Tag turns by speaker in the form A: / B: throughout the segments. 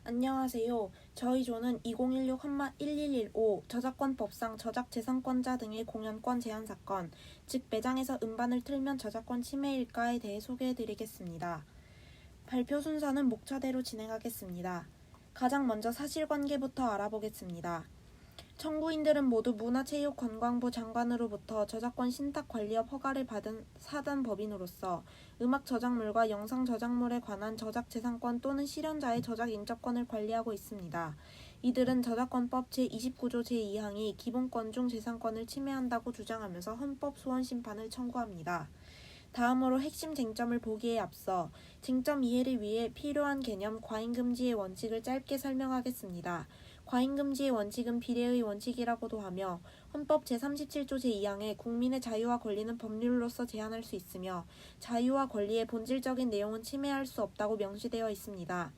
A: 안녕하세요. 저희 조는 2016-1115 저작권법상 저작재산권자 등의 공연권 제한 사건, 즉 매장에서 음반을 틀면 저작권 침해일까에 대해 소개해드리겠습니다. 발표 순서는 목차대로 진행하겠습니다. 가장 먼저 사실관계부터 알아보겠습니다. 청구인들은 모두 문화체육관광부 장관으로부터 저작권 신탁관리업 허가를 받은 사단법인으로서 음악 저작물과 영상 저작물에 관한 저작재산권 또는 실현자의 저작인접권을 관리하고 있습니다. 이들은 저작권법 제29조 제2항이 기본권 중 재산권을 침해한다고 주장하면서 헌법소원심판을 청구합니다. 다음으로 핵심 쟁점을 보기에 앞서 쟁점 이해를 위해 필요한 개념 과잉금지의 원칙을 짧게 설명하겠습니다. 과잉금지의 원칙은 비례의 원칙이라고도 하며 헌법 제37조 제2항에 국민의 자유와 권리는 법률로서 제한할 수 있으며 자유와 권리의 본질적인 내용은 침해할 수 없다고 명시되어 있습니다.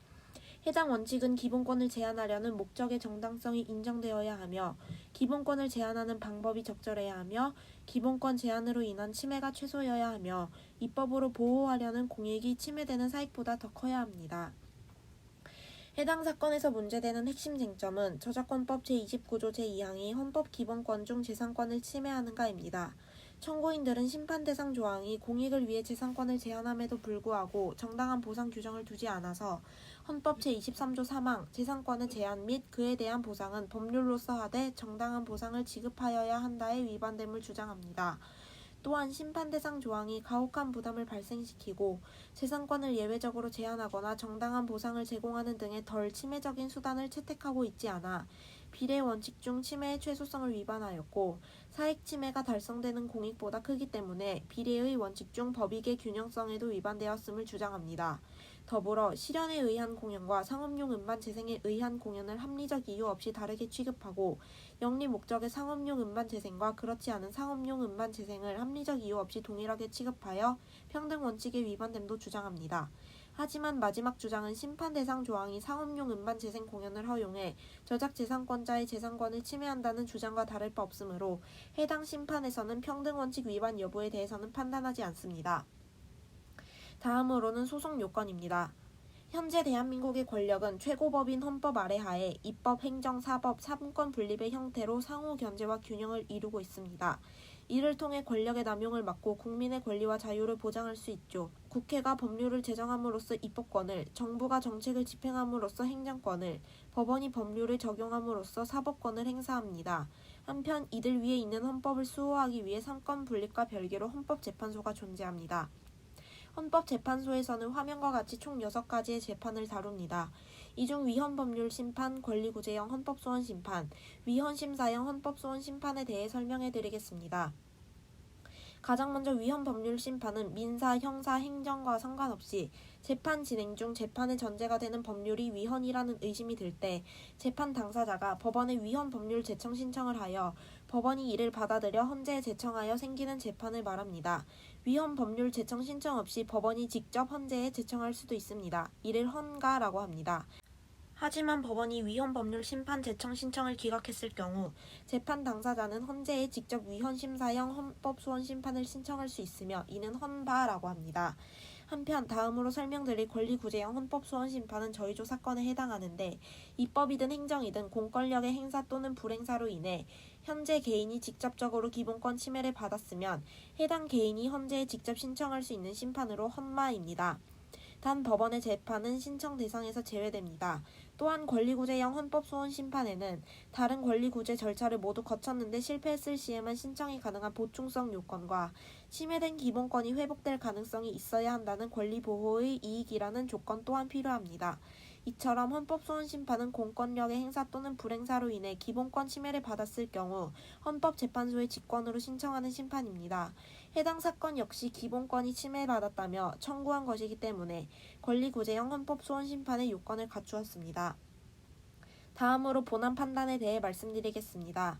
A: 해당 원칙은 기본권을 제한하려는 목적의 정당성이 인정되어야 하며 기본권을 제한하는 방법이 적절해야 하며 기본권 제한으로 인한 침해가 최소여야 하며 입법으로 보호하려는 공익이 침해되는 사익보다 더 커야 합니다. 해당 사건에서 문제되는 핵심 쟁점은 저작권법 제29조 제2항이 헌법 기본권 중 재산권을 침해하는가입니다. 청구인들은 심판 대상 조항이 공익을 위해 재산권을 제한함에도 불구하고 정당한 보상 규정을 두지 않아서 헌법 제23조 3항 재산권의 제한 및 그에 대한 보상은 법률로서 하되 정당한 보상을 지급하여야 한다에 위반됨을 주장합니다. 또한 심판 대상 조항이 가혹한 부담을 발생시키고 재산권을 예외적으로 제한하거나 정당한 보상을 제공하는 등의 덜 침해적인 수단을 채택하고 있지 않아 비례 원칙 중 침해의 최소성을 위반하였고 사익 침해가 달성되는 공익보다 크기 때문에 비례의 원칙 중 법익의 균형성에도 위반되었음을 주장합니다. 더불어 실현에 의한 공연과 상업용 음반 재생에 의한 공연을 합리적 이유 없이 다르게 취급하고 영리 목적의 상업용 음반 재생과 그렇지 않은 상업용 음반 재생을 합리적 이유 없이 동일하게 취급하여 평등 원칙에 위반됨도 주장합니다. 하지만 마지막 주장은 심판 대상 조항이 상업용 음반 재생 공연을 허용해 저작재산권자의 재산권을 침해한다는 주장과 다를 바 없으므로 해당 심판에서는 평등 원칙 위반 여부에 대해서는 판단하지 않습니다. 다음으로는 소송 요건입니다. 현재 대한민국의 권력은 최고법인 헌법 아래 하에 입법, 행정, 사법, 사분권 분립의 형태로 상호 견제와 균형을 이루고 있습니다. 이를 통해 권력의 남용을 막고 국민의 권리와 자유를 보장할 수 있죠. 국회가 법률을 제정함으로써 입법권을, 정부가 정책을 집행함으로써 행정권을, 법원이 법률을 적용함으로써 사법권을 행사합니다. 한편 이들 위에 있는 헌법을 수호하기 위해 삼권 분립과 별개로 헌법재판소가 존재합니다. 헌법재판소에서는 화면과 같이 총 6가지의 재판을 다룹니다. 이 중 위헌법률 심판, 권리구제형 헌법소원 심판, 위헌심사형 헌법소원 심판에 대해 설명해드리겠습니다. 가장 먼저 위헌법률 심판은 민사, 형사, 행정과 상관없이 재판 진행 중 재판의 전제가 되는 법률이 위헌이라는 의심이 들 때 재판 당사자가 법원에 위헌법률 제청 신청을 하여 법원이 이를 받아들여 헌재에 제청하여 생기는 재판을 말합니다. 위헌법률 제청 신청 없이 법원이 직접 헌재에 제청할 수도 있습니다. 이를 헌가라고 합니다. 하지만 법원이 위헌법률 심판 제청 신청을 기각했을 경우 재판 당사자는 헌재에 직접 위헌심사형 헌법소원 심판을 신청할 수 있으며 이는 헌바라고 합니다. 한편 다음으로 설명드릴 권리구제형 헌법소원 심판은 저희조 사건에 해당하는데 입법이든 행정이든 공권력의 행사 또는 불행사로 인해 현재 개인이 직접적으로 기본권 침해를 받았으면 해당 개인이 헌재에 직접 신청할 수 있는 심판으로 헌마입니다. 단 법원의 재판은 신청 대상에서 제외됩니다. 또한 권리구제형 헌법소원 심판에는 다른 권리구제 절차를 모두 거쳤는데 실패했을 시에만 신청이 가능한 보충성 요건과 침해된 기본권이 회복될 가능성이 있어야 한다는 권리보호의 이익이라는 조건 또한 필요합니다. 이처럼 헌법소원 심판은 공권력의 행사 또는 불행사로 인해 기본권 침해를 받았을 경우 헌법재판소의 직권으로 신청하는 심판입니다. 해당 사건 역시 기본권이 침해받았다며 청구한 것이기 때문에 권리구제형 헌법소원 심판의 요건을 갖추었습니다. 다음으로 본안 판단에 대해 말씀드리겠습니다.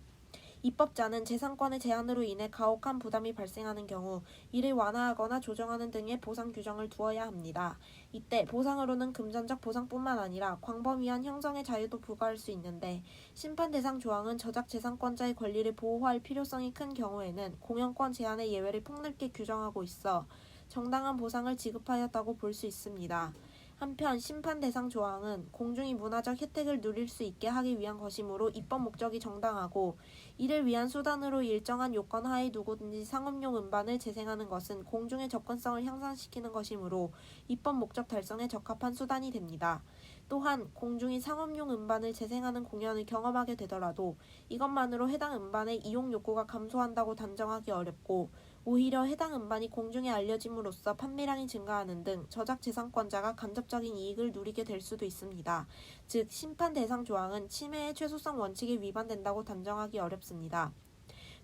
A: 입법자는 재산권의 제한으로 인해 가혹한 부담이 발생하는 경우 이를 완화하거나 조정하는 등의 보상 규정을 두어야 합니다. 이때 보상으로는 금전적 보상뿐만 아니라 광범위한 형성의 자유도 부과할 수 있는데 심판 대상 조항은 저작재산권자의 권리를 보호할 필요성이 큰 경우에는 공연권 제한의 예외를 폭넓게 규정하고 있어 정당한 보상을 지급하였다고 볼 수 있습니다. 한편 심판 대상 조항은 공중이 문화적 혜택을 누릴 수 있게 하기 위한 것이므로 입법 목적이 정당하고 이를 위한 수단으로 일정한 요건 하에 누구든지 상업용 음반을 재생하는 것은 공중의 접근성을 향상시키는 것이므로 입법 목적 달성에 적합한 수단이 됩니다. 또한 공중이 상업용 음반을 재생하는 공연을 경험하게 되더라도 이것만으로 해당 음반의 이용 욕구가 감소한다고 단정하기 어렵고 오히려 해당 음반이 공중에 알려짐으로써 판매량이 증가하는 등 저작 재산권자가 간접적인 이익을 누리게 될 수도 있습니다. 즉 심판 대상 조항은 침해의 최소성 원칙에 위반된다고 단정하기 어렵습니다.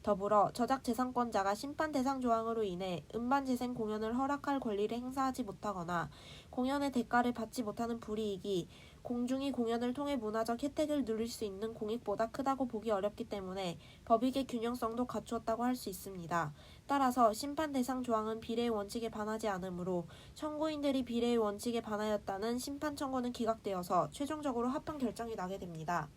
A: 더불어 저작 재산권자가 심판 대상 조항으로 인해 음반 재생 공연을 허락할 권리를 행사하지 못하거나 공연의 대가를 받지 못하는 불이익이 공중이 공연을 통해 문화적 혜택을 누릴 수 있는 공익보다 크다고 보기 어렵기 때문에 법익의 균형성도 갖추었다고 할 수 있습니다. 따라서 심판 대상 조항은 비례의 원칙에 반하지 않으므로 청구인들이 비례의 원칙에 반하였다는 심판 청구는 기각되어서 최종적으로 합헌 결정이 나게 됩니다.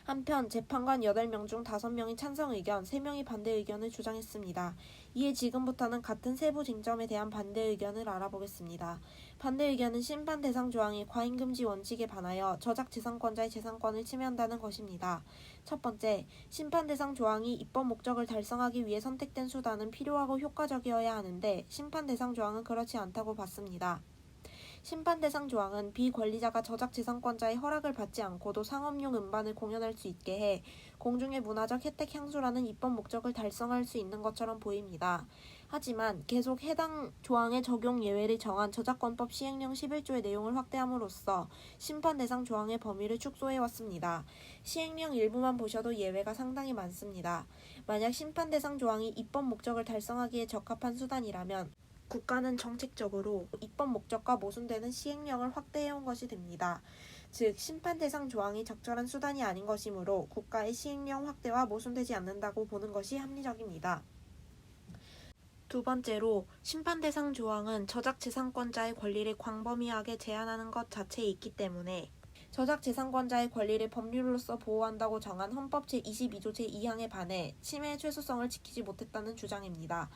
A: 한편 재판관 8명 중 5명이 찬성 의견, 3명이 반대 의견을 주장했습니다. 이에 지금부터는 같은 세부 쟁점에 대한 반대 의견을 알아보겠습니다. 반대 의견은 심판 대상 조항이 과잉금지 원칙에 반하여 저작 재산권자의 재산권을 침해한다는 것입니다. 첫 번째, 심판 대상 조항이 입법 목적을 달성하기 위해 선택된 수단은 필요하고 효과적이어야 하는데 심판 대상 조항은 그렇지 않다고 봤습니다. 심판 대상 조항은 비권리자가 저작 재산권자의 허락을 받지 않고도 상업용 음반을 공연할 수 있게 해 공중의 문화적 혜택 향수라는 입법 목적을 달성할 수 있는 것처럼 보입니다. 하지만 계속 해당 조항의 적용 예외를 정한 저작권법 시행령 11조의 내용을 확대함으로써 심판 대상 조항의 범위를 축소해왔습니다. 시행령 일부만 보셔도 예외가 상당히 많습니다. 만약 심판 대상 조항이 입법 목적을 달성하기에 적합한 수단이라면 국가는 정책적으로 입법 목적과 모순되는 시행령을 확대해온 것이 됩니다. 즉 심판 대상 조항이 적절한 수단이 아닌 것이므로 국가의 시행령 확대와 모순되지 않는다고 보는 것이 합리적입니다. 두 번째로 심판 대상 조항은 저작 재산권자의 권리를 광범위하게 제한하는 것 자체에 있기 때문에 저작 재산권자의 권리를 법률로서 보호한다고 정한 헌법 제22조 제2항에 반해 침해의 최소성을 지키지 못했다는 주장입니다.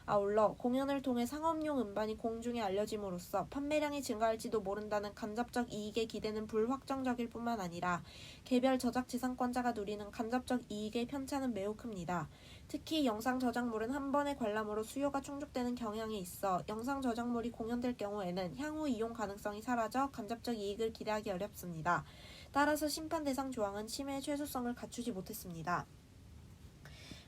A: 아울러 공연을 통해 상업용 음반이 공중에 알려짐으로써 판매량이 증가할지도 모른다는 간접적 이익의 기대는 불확정적일 뿐만 아니라 개별 저작 재산권자가 누리는 간접적 이익의 편차는 매우 큽니다. 특히 영상 저작물은 한 번의 관람으로 수요가 충족되는 경향이 있어 영상 저작물이 공연될 경우에는 향후 이용 가능성이 사라져 간접적 이익을 기대하기 어렵습니다. 따라서 심판 대상 조항은 침해의 최소성을 갖추지 못했습니다.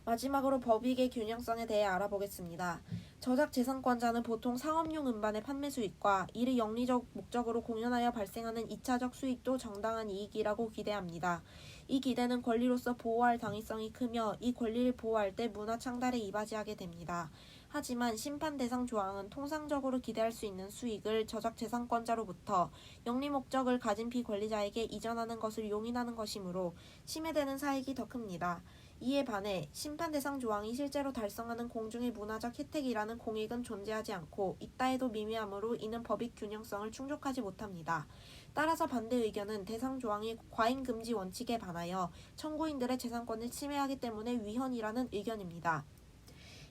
A: 마지막으로 법익의 균형성에 대해 알아보겠습니다. 저작 재산권자는 보통 상업용 음반의 판매 수익과 이를 영리적 목적으로 공연하여 발생하는 2차적 수익도 정당한 이익이라고 기대합니다. 이 기대는 권리로서 보호할 당위성이 크며 이 권리를 보호할 때 문화 창달에 이바지하게 됩니다. 하지만 심판 대상 조항은 통상적으로 기대할 수 있는 수익을 저작 재산권자로부터 영리 목적을 가진 비권리자에게 이전하는 것을 용인하는 것이므로 침해되는 사익이 더 큽니다. 이에 반해 심판 대상 조항이 실제로 달성하는 공중의 문화적 혜택이라는 공익은 존재하지 않고 있다 해도 미미하므로 이는 법익 균형성을 충족하지 못합니다. 따라서 반대 의견은 대상 조항이 과잉금지 원칙에 반하여 청구인들의 재산권을 침해하기 때문에 위헌이라는 의견입니다.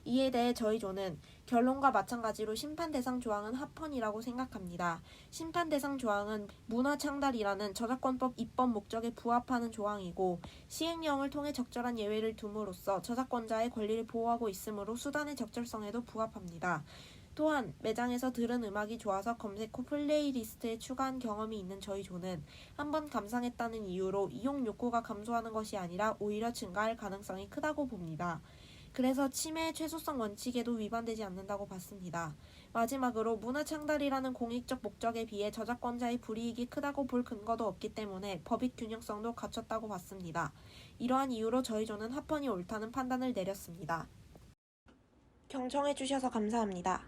A: 이에 대해 저희 조는 결론과 마찬가지로 심판 대상 조항은 합헌이라고 생각합니다. 심판 대상 조항은 문화창달이라는 저작권법 입법 목적에 부합하는 조항이고 시행령을 통해 적절한 예외를 둠으로써 저작권자의 권리를 보호하고 있으므로 수단의 적절성에도 부합합니다. 또한 매장에서 들은 음악이 좋아서 검색 후 플레이리스트에 추가한 경험이 있는 저희 조는 한번 감상했다는 이유로 이용 욕구가 감소하는 것이 아니라 오히려 증가할 가능성이 크다고 봅니다. 그래서 침해의 최소성 원칙에도 위반되지 않는다고 봤습니다. 마지막으로 문화창달이라는 공익적 목적에 비해 저작권자의 불이익이 크다고 볼 근거도 없기 때문에 법익 균형성도 갖췄다고 봤습니다. 이러한 이유로 저희 조는 합헌이 옳다는 판단을 내렸습니다. 경청해 주셔서 감사합니다.